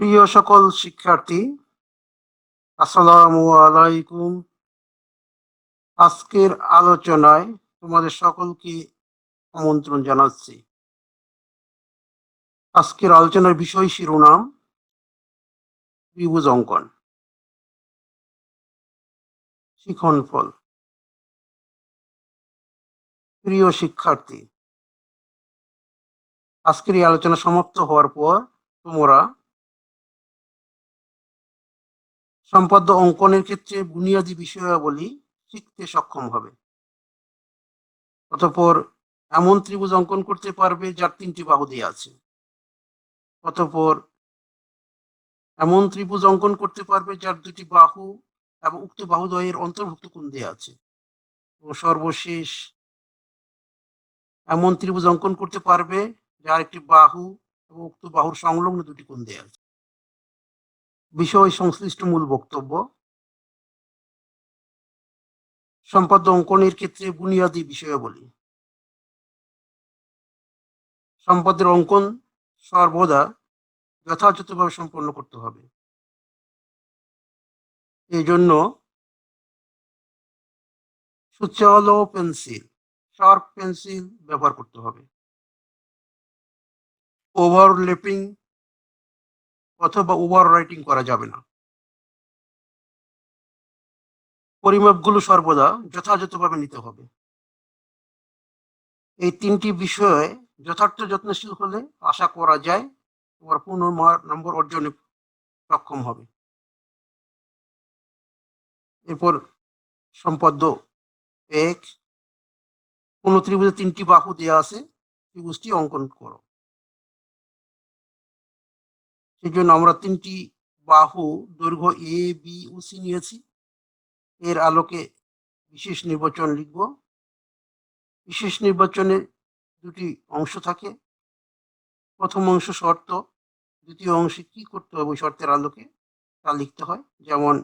প্রিয় সকল শিক্ষার্থী, আসসালামু আলাইকুম। আজকের আলোচনায় তোমাদের সকলকে আমন্ত্রণ জানাচ্ছি। আজকের আলোচনার বিষয় শিরোনাম ত্রিভুজ অঙ্কন শিখনফল। প্রিয় শিক্ষার্থী, আজকের এই আলোচনা সমাপ্ত হওয়ার পর তোমরা সম্পাদ্য অঙ্কনের ক্ষেত্রে বুনিয়াদী বিষয়াবলী শিখতে সক্ষম হবে। অতঃপর এমন ত্রিভুজ অঙ্কন করতে পারবে যার 3টি বাহু দেওয়া আছে। অতঃপর এমন ত্রিভুজ অঙ্কন করতে পারবে যার 2টি বাহু এবং উক্ত বাহুদ্বয়ের অন্তর্ভুক্ত কোণ দেওয়া আছে। এবং সর্বশেষ এমন ত্রিভুজ অঙ্কন করতে পারবে যার একটি বাহু এবং উক্ত বাহুর সংলগ্ন 2টি কোণ দেওয়া আছে। বিষয় সংশ্লিষ্ট মূল বক্তব্য: সম্পাদ্য অঙ্কনের ক্ষেত্রে বুনিয়াদী বিষয়াবলী। সম্পাদ্যের অঙ্কন সর্বদা যথাযথভাবে সম্পন্ন করতে হবে। এই জন্য সুচালো পেন্সিল, শার্প পেন্সিল ব্যবহার করতে হবে। ওভারল্যাপিং অথবা ওভার রাইটিং করা যাবে না। পরিমাপগুলো সর্বদা যথাযথভাবে নিতে হবে। এই 3টি বিষয়ে যথার্থ যত্নশীল হলে আশা করা যায় তোমার পূর্ণ নম্বর অর্জনে সক্ষম হবে। এরপর সম্পাদ্য 1, কোন ত্রিভুজে 3টি বাহু দেওয়া আছে, ত্রিভুজটি অঙ্কন করো। সেই জন্য আমরা 3টি বাহু দৈর্ঘ্য এ, বি ও সি নিয়েছি। এর আলোকে বিশেষ নির্বাচন লিখব। বিশেষ নির্বাচনে 2টি অংশ থাকে। প্রথম অংশ শর্ত, দ্বিতীয় অংশে কি করতে হবে ওই শর্তের আলোকে তা লিখতে হয়। যেমন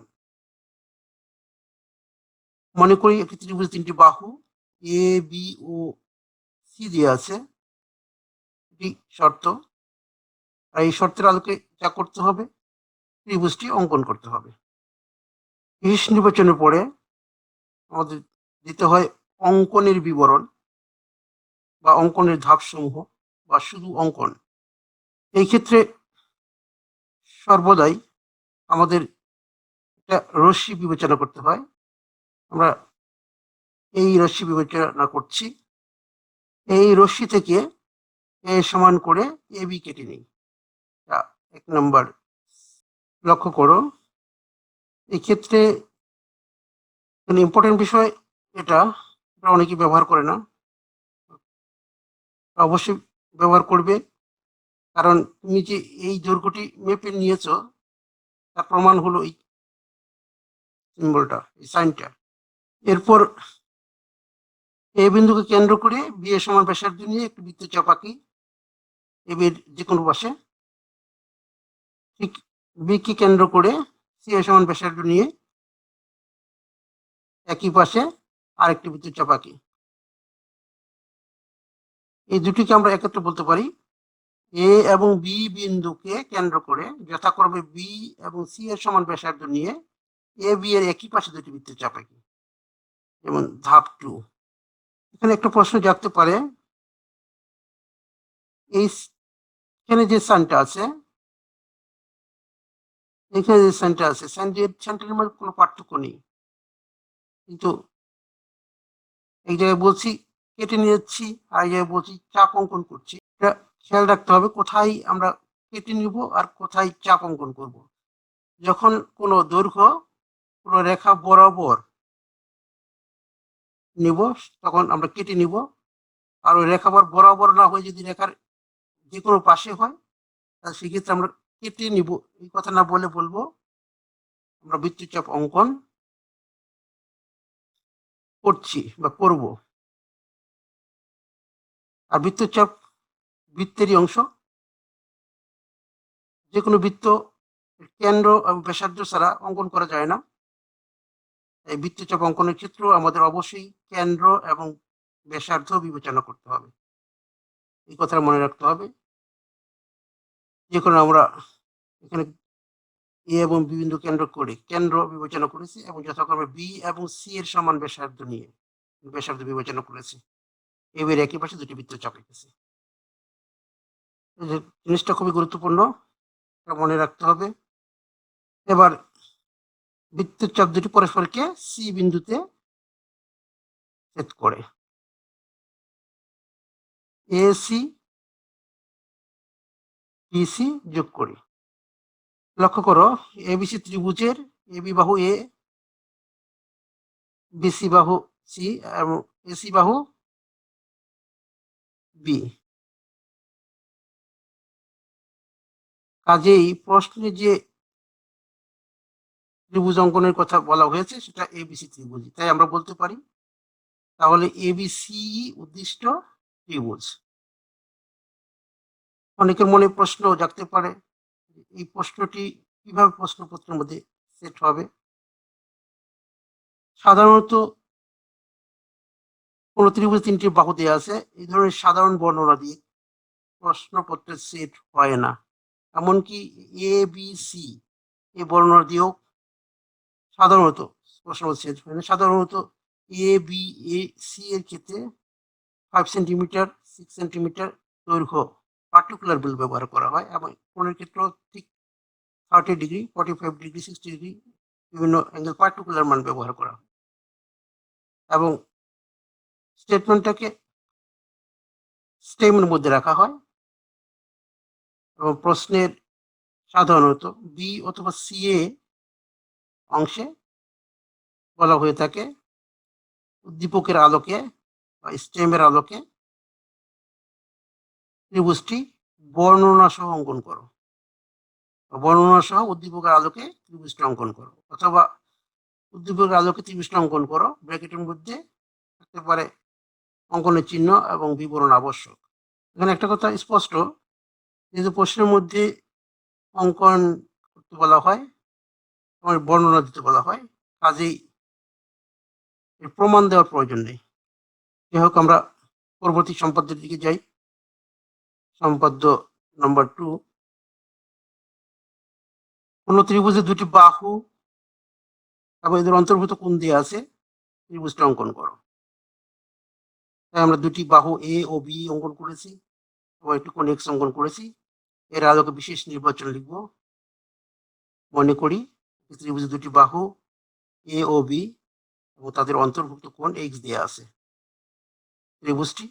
মনে করি একটি ত্রিভুজ 3টি বাহু এ, বি ও সি দিয়ে আছে। এটি শর্ত। আর এই শর্তের আলোকে যা করতে হবে, ত্রিভুজটি অঙ্কন করতে হবে। বিশেষ নির্বাচনের পরে আমাদের দিতে হয় অঙ্কনের বিবরণ বা অঙ্কনের ধাপসমূহ বা শুধু অঙ্কন। এই ক্ষেত্রে সর্বদাই আমাদের একটা রশ্মি বিবেচনা করতে হয়। আমরা এই রশ্মি বিবেচনা করছি। এই রশ্মি থেকে এ সমান করে এ বি কেটে নিই। 1 নম্বর। লক্ষ্য করো, এক্ষেত্রে ইম্পর্টেন্ট বিষয় এটা অনেকেই ব্যবহার করে না। অবশ্যই ব্যবহার করবে, কারণ তুমি যে এই দৈর্ঘ্যটি মেপে নিয়েছো তার প্রমাণ হলো এই সিম্বলটা, এই সাইনটা। এরপর এ বিন্দুকে কেন্দ্র করে বি এর সমান ব্যাসার্ধ নিয়ে একটি বৃত্তচাপ আঁকি এ বির যে কোনো পাশে। ঠিক বি কে কেন্দ্র করে সি এর সমান ব্যাসার্ধ নিয়ে একই পাশে আরেকটি বৃত্তচাপ আঁকি। এই দুটিকে আমরা একত্রে বলতে পারি এ এবং বি বিন্দুকে কেন্দ্র করে যথাক্রমে বি এবং সি এর সমান ব্যাসার্ধ নিয়ে এ বি এর একই পাশে 2টি বৃত্তচাপ আঁকি। যেমন ধাপ 2। এখানে একটা প্রশ্ন জাগতে পারে, এখানে যে সাইনটা আছে, এখানে যে সাইনটা আছে, সাইনটার মধ্যে কোনো পার্থক্য নেই, কিন্তু এই জায়গায় বলছি কেটে নিয়েছি আর এই জায়গায় বলছি চাপ অঙ্কন করছি। এটা খেয়াল রাখতে হবে কোথায় আমরা কেটে নিব আর কোথায় চাপ অঙ্কন করব। যখন কোনো দৈর্ঘ্য কোনো রেখা বরাবর নিব তখন আমরা কেটে নিব। আর ওই রেখা বরাবর না হয়ে যদি রেখার যে কোনো পাশে হয় তাহলে সেক্ষেত্রে আমরা কেটে নিব। এই কথা না বলে বলবো আমরা বৃত্তচাপ অঙ্কন করছি বা করব। আর বৃত্তচাপ বৃত্তেরই অংশ। যে কোনো বৃত্ত কেন্দ্র এবং ব্যাসার্ধ ছাড়া অঙ্কন করা যায় না। এই বৃত্তচাপ অঙ্কনের ক্ষেত্রেও আমাদের অবশ্যই কেন্দ্র এবং ব্যাসার্ধ বিবেচনা করতে হবে। এই কথা মনে রাখতে হবে। যে কোনো আমরা এখানে এ এবং বি বিন্দু কেন্দ্র বিবেচনা করেছি এবং যথাক্রমে বি এবং সি এর সমান ব্যাসার্ধ নিয়ে ব্যাসার্ধ বিবেচনা করেছি। এবার একই পাশে দুটি বৃত্তচাপ রেখেছি। জিনিসটা খুবই গুরুত্বপূর্ণ, মনে রাখতে হবে। এবার বৃত্তচাপ দুটি পরস্পরকে সি বিন্দুতে ছেদ করে। এসি বিসি যোগ করি। লক্ষ্য করো, এবিসি ত্রিভুজের এবি বাহু এ, বিসি বাহু সি এবং এসি বাহু বি। কাজেই প্রশ্নে যে ত্রিভুজ অঙ্কনের কথা বলা হয়েছে সেটা এবিসি ত্রিভুজ, তাই আমরা বলতে পারি তাহলে এবিসি উদ্দিষ্ট ত্রিভুজ। অনেকের মনে প্রশ্ন জাগতে পারে, এই প্রশ্নটি কিভাবে প্রশ্নপত্রের মধ্যে সেট হবে। সাধারণত কোন ত্রিভুজ তিনটি বাহু দেওয়া আছে, এই ধরনের সাধারণ বর্ণনা দিয়ে প্রশ্নপত্রের সেট হয় না। এমনকি এ বি সি এই বর্ণনা দিয়েও সাধারণত প্রশ্নপত্র সেট হয় না। সাধারণত এ বি এ সি এর ক্ষেত্রে 5 সেন্টিমিটার 6 সেন্টিমিটার দৈর্ঘ্য পার্টিকুলার বিল ব্যবহার করা হয় এবং কোণের ক্ষেত্রে ঠিক 30 ডিগ্রি 45 ডিগ্রি 60 ডিগ্রি বিভিন্ন অ্যাঙ্গেল পার্টিকুলার মান ব্যবহার করা হয় এবং স্টেটমেন্টটাকে স্টেমের মধ্যে রাখা হয় এবং প্রশ্নের সাধারণত বি অথবা সি এ অংশে বলা হয়ে থাকে উদ্দীপকের আলোকে বা স্টেমের আলোকে ত্রিভুজটি বর্ণনা সহ অঙ্কন করো, বর্ণনা সহ উদ্দীপকের আলোকে ত্রিভুজটি অঙ্কন করো, অথবা উদ্দীপকের আলোকে ত্রিভুজটি অঙ্কন করো, ব্র্যাকেটের মধ্যে থাকতে পারে অঙ্কনের চিহ্ন এবং বিবরণ আবশ্যক। এখানে একটা কথা স্পষ্ট, যেহেতু প্রশ্নের মধ্যে অঙ্কন করতে বলা হয়, বর্ণনা দিতে বলা হয়, কাজেই প্রমাণ দেওয়ার প্রয়োজন নেই। যাই হোক, আমরা পরবর্তী সম্পাদ্যের দিকে যাই। সম্পাদ্য নাম্বার 2, কোন ত্রিভুজের দুটি বাহু এবং এদের অন্তর্ভুক্ত কোণ দিয়ে আছে, ত্রিভুজটা অঙ্কন করো। তাই আমরা দুটি বাহু এ ও বি অঙ্কন করেছি এবং একটি কোণ এক্স অঙ্কন করেছি। এর আলোকে বিশেষ নির্বাচন লিখব। মনে করি ত্রিভুজের দুটি বাহু এ ও বি এবং তাদের অন্তর্ভুক্ত কোণ এক্স দেওয়া আছে, ত্রিভুজটি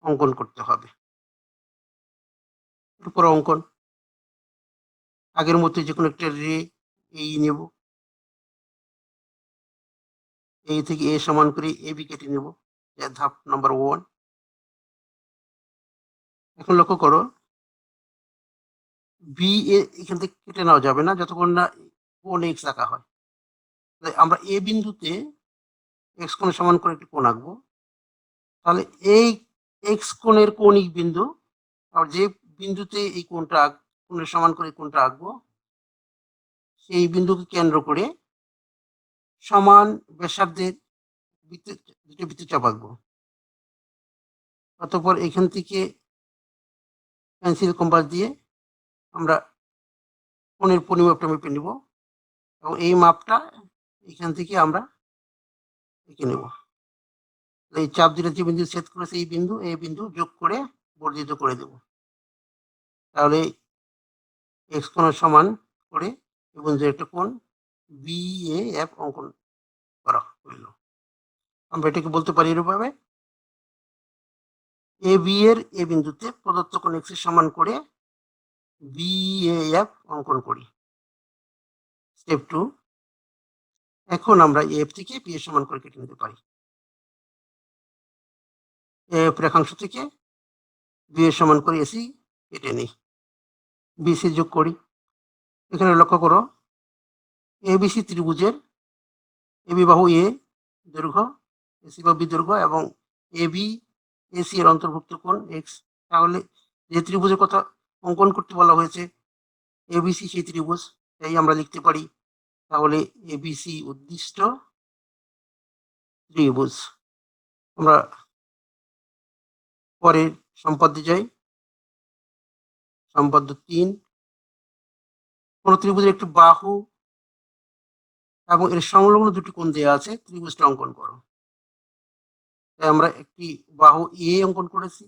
অঙ্কন করতে হবে। এরপর অঙ্কন আগের মতো যে কোনো একটা রে এই নেব, এই থেকে এ সমান করে এ বি কেটে নেব, ধাপ নাম্বার 1। এখন লক্ষ্য করো, বি এ এখান থেকে কেটে নেওয়া যাবে না যতক্ষণ না কোণ এক্স আঁকা হয়। তাই আমরা এ বিন্দুতে এক্স কোণের সমান করে একটি কোণ আঁকবো। তাহলে এই এক্স কোণের কৌণিক বিন্দু, আর যে বিন্দুতে এই কোণের সমান করে কোণটা আঁকবো, সেই বিন্দুকে কেন্দ্র করে সমান ব্যাসার্ধের দুটো বৃত্তচাপ আঁকবো। অতঃপর এখান থেকে পেন্সিল কম্পাস দিয়ে আমরা কোণের পরিমাপটা মেপে নিব এবং এই মাপটা এখান থেকে আমরা এঁকে নেব। এই চাপ দুটো যে বিন্দু ছেদ করেছে এই বিন্দু যোগ করে বর্ধিত করে দেব। তাহলে এক্স কোণের সমান করে এবং যে একটা কোণ বি এ এফ অঙ্কন করা হইল। আমরা এটাকে বলতে পারি এরভাবে, এ বি এর এ বিন্দুতে প্রদত্ত কোণ এক্স এর সমান করে বি এ এফ অঙ্কন করি। স্টেপ 2, এখন আমরা এফ থেকে বি এর সমান করে কেটে নিতে পারি। এফ রেখাংশ থেকে বি এর সমান করে এসি কেটে নিই, বিসি যোগ করি। এখানে লক্ষ্য করো, এবিসি ত্রিভুজের এবি বাহু এ দৈর্ঘ্য, এসি বা বি দৈর্ঘ্য এবং এবি এসি এর অন্তর্ভুক্ত কোণ এক্স। তাহলে যে ত্রিভুজের কথা অঙ্কন করতে বলা হয়েছে এবিসি সেই ত্রিভুজ, তাই আমরা লিখতে পারি তাহলে এবিসি উদ্দিষ্ট ত্রিভুজ। আমরা পরের সম্পাদ্যে যাই। সম্পাদ্য 3, কোন ত্রিভুজের একটি বাহু এবং এর সংলগ্ন দুটি কোণ দেওয়া আছে, ত্রিভুজটা অঙ্কন করো। তাই আমরা একটি বাহু এ অঙ্কন করেছি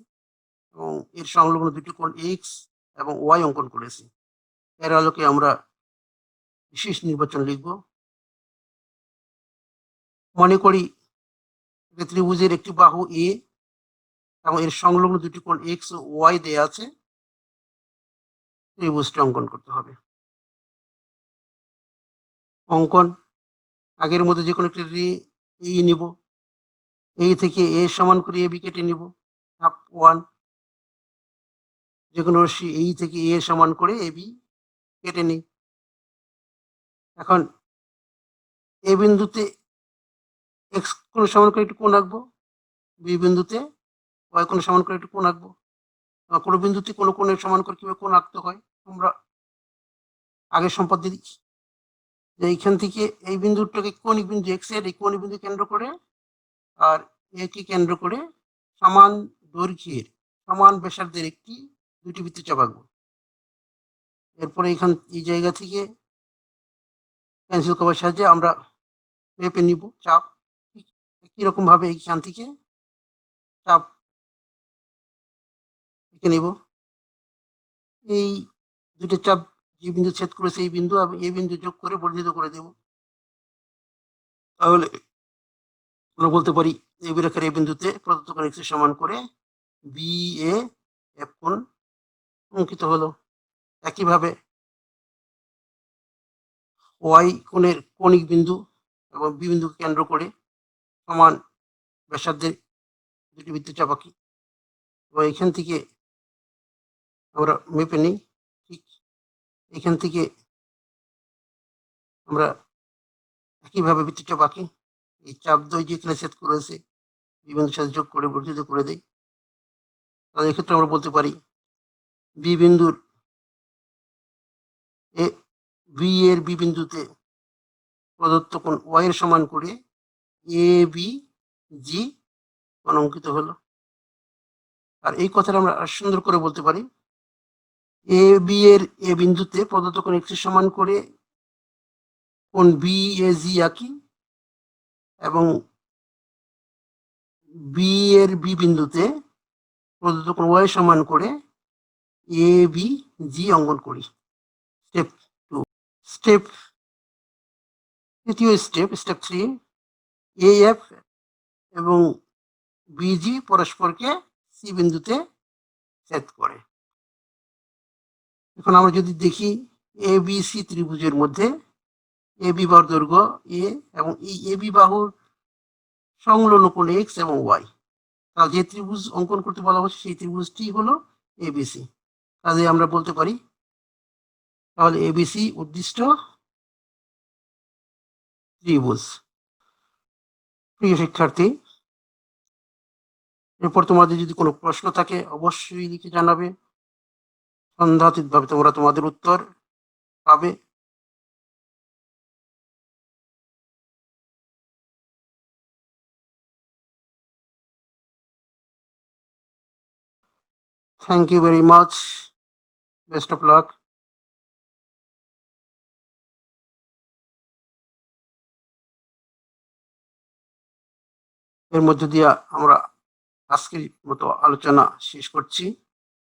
এবং এর সংলগ্ন দুটি কোণ এক্স এবং ওয়াই অঙ্কন করেছি। এর আলোকে আমরা বিশেষ নির্বাচন লিখব। মনে করি ত্রিভুজের একটি বাহু এ এবং এর সংলগ্ন দুটি কোণ এক্স ও ওয়াই দেয়া আছে, ত্রিভুজটা অঙ্কন করতে হবে। অঙ্কন আগের মধ্যে যে কোনো একটি রে এই নিব, এই থেকে এ সমান করে এ বি কেটে নিব, ধাপ 1। যে কোনো রশ্মি এই থেকে এ সমান করে এ বি কেটে নিই। এখন এ বিন্দুতে এক্স কোণ সমান করে একটু কোণ আঁকবো, বি বিন্দুতে ওয়াই কোণ সমান করে একটু কোণ আঁকবো। কোনো বিন্দুতে কোনো কোণের সমান করে কিভাবে কোণ আঁকতে হয় আমরা আগে সম্পদ দিয়ে দিচ্ছি। যে এইখান থেকে এই বিন্দুটাকে কৌণিক বিন্দু এক্স এর এই কৌণিক বিন্দু কেন্দ্র করে আর একে কেন্দ্র করে সমান দৈর্ঘ্যের সমান ব্যাসার্ধের দুটি বৃত্তচাপ আঁকবো। এরপরে এই জায়গা থেকে পেন্সিল কভার সাহায্যে আমরা মেপে নিব চাপ। একই রকম ভাবে এইখান থেকে চাপ এঁকে নিব। এই দুটো চাপ যে বিন্দু ছেদ করেছে এই বিন্দু এবং এই বিন্দু যোগ করে বর্ধিত করে দেব। তাহলে আমরা বলতে পারি এই রেখার এই বিন্দুতে প্রদত্ত কোণ এক্স সমান করে বি এ এফ কোণ অঙ্কিত হলো। একইভাবে ওয়াই কোণের কৌণিক বিন্দু এবং বি বিন্দুকে কেন্দ্র করে সমান ব্যাসার্ধের দুটি বৃত্তচাপ আঁকি এবং এখান থেকে আমরা মেপে নিই। ঠিক এখান থেকে আমরা একইভাবে বৃত্তচাপ আঁকি। এই চাপ দ্বয় যেখানে ছেদ করেছে বি বিন্দুর সাথে যোগ করে বর্ধিত করে দেই। তাহলে এক্ষেত্রে আমরা বলতে পারি বি বিন্দুর বি এর বি বিন্দুতে প্রদত্ত কোণ ওয়াই এর সমান করে এ বি জি কোণ অঙ্কিত হলো। আর এই কথাটা আমরা সুন্দর করে বলতে পারি এ বি এর এ বিন্দুতে প্রদত্ত কোণ এক্স এর সমান করে কোণ বি এ জি আঁকি এবং বি এর বি বিন্দুতে প্রদত্ত কোণ ওয়াই সমান করে এ বি জি অঙ্কন করি। স্টেপ 2। তৃতীয় স্টেপ 3, এ এফ এবং বিজি পরস্পরকে সি বিন্দুতে ছেদ করে। এখন আমরা যদি দেখি এ বি সি ত্রিভুজের মধ্যে এ বি বাহুর দৈর্ঘ্য এ এবং এই এ বি বাহুর সংলগ্ন কোণ এক্স এবং ওয়াই। তাহলে যে ত্রিভুজ অঙ্কন করতে বলা হচ্ছে সেই ত্রিভুজটি হলো এবিসি। কাজে আমরা বলতে পারি তাহলে এবিসি উদ্দিষ্ট ত্রিভুজ। প্রিয় শিক্ষার্থী, এরপর তোমাদের যদি কোনো প্রশ্ন থাকে অবশ্যই লিখে জানাবে। সন্দেহাতীতভাবে তোমরা তোমাদের উত্তর পাবে। Thank you very much. Best of luck. এর মধ্য দিয়ে আমরা আজকের মতো আলোচনা শেষ করছি।